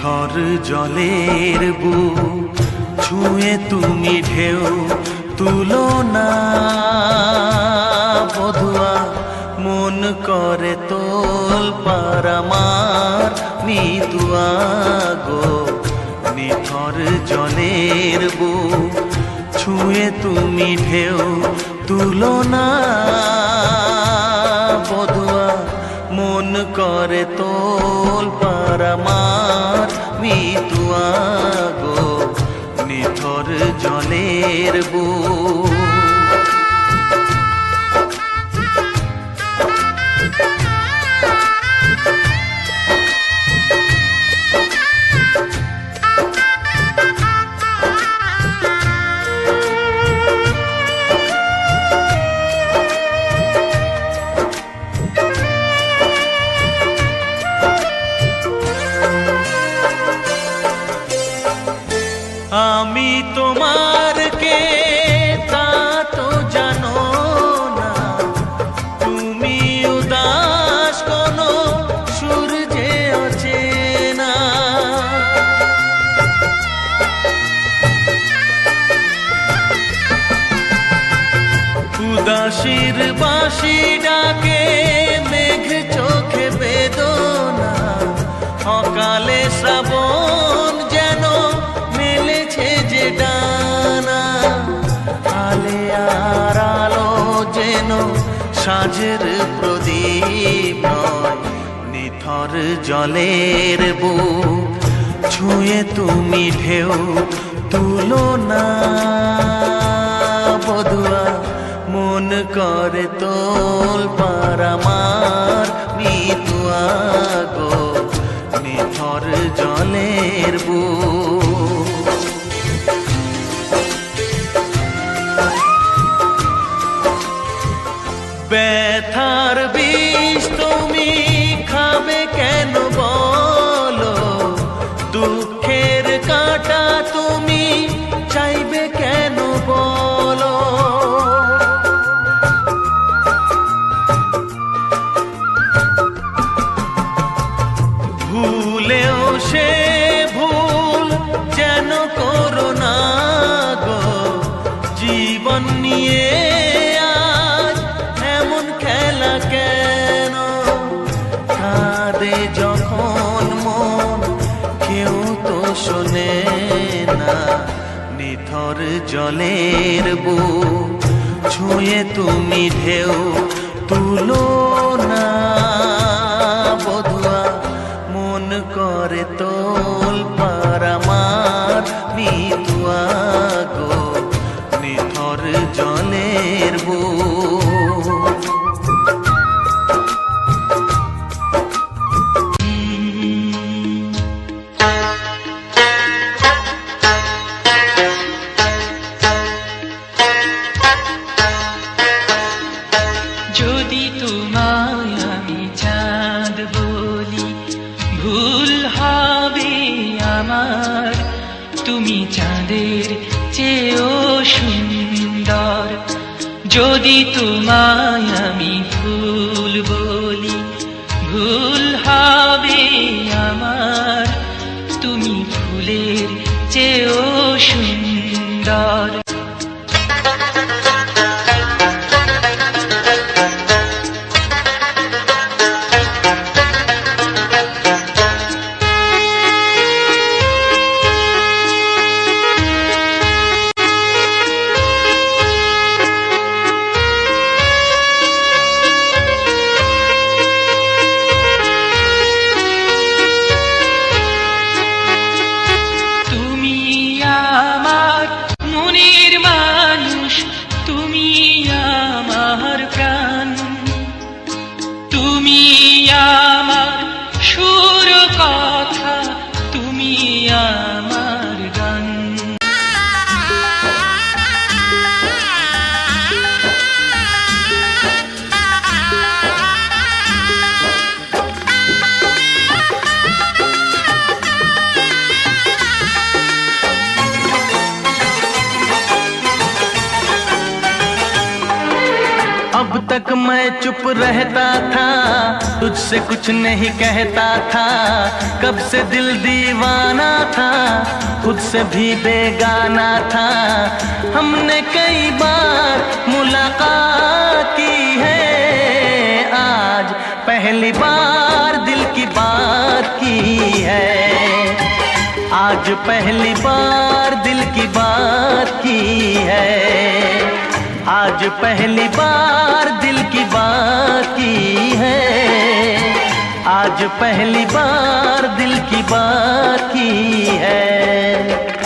নিথর জলের বুক ছুঁয়ে তুমি ঢেউ তুলো না বধুয়া, মন করে তোল পার আমার নিতুয়া গো। নিথর জলের বুক ছুঁয়ে তুমি ঢেউ তুলো না বধুয়া, মন করে তোল পার আমার নিতুয়া গো। নিথর জলের বুক আমি তোমার কে তা তো জানো না, তুমি উদাস কোনো সূর্যে অচেনা। উদাসীর বাঁশি ডাকে মেঘ চোখে বেদনা, অকালে শ্রাবণ যেন মেলেছে যে ডানা। আলে আর আলো যেন সাঁঝের প্রদীপ নয়, নিথর জলের বুক ছুঁয়ে তুমি ঢেউ তুলো না বধুয়া, মন করে তোল পার আমার নিতুয়া গো। নিথর জলের বুক ব্যথার বিষ তুমি খাবে কেন বলো, দুঃখের কাঁটা তুমি চাইবে কেন বলো। ভুলেও সে ভুল যেন করো না গো, জীবন নিয়ে আজ এমন খেলা কেন। কাঁদে যখন মন কেউ তো শোনে না, নিথর জলের বুক ছুঁয়ে তুমি ঢেউ তুলো না বধুয়া, মন করে তোল পার আমার নিতুয়া গো। নিথর জলের বুক যদি তোমায় আমি চাঁদ বলি ভুল হবে আমার, তুমি চাঁদের চেয়েও সুন্দর। যদি তোমায় আমি ফুল বলি ভুল হবে আমার, তুমি ফুলের চেয়েও সুন্দর। अब तक मैं चुप रहता था, तुझसे तुझसे कुछ नहीं कहता था, कब से दिल दीवाना था, खुद से भी बेगाना था। हमने कई बार मुलाकात की है, आज पहली बार दिल की बात की है, आज पहली बार दिल की बात की है, आज पहली बार दिल की बात की है, आज पहली बार दिल की बात की है।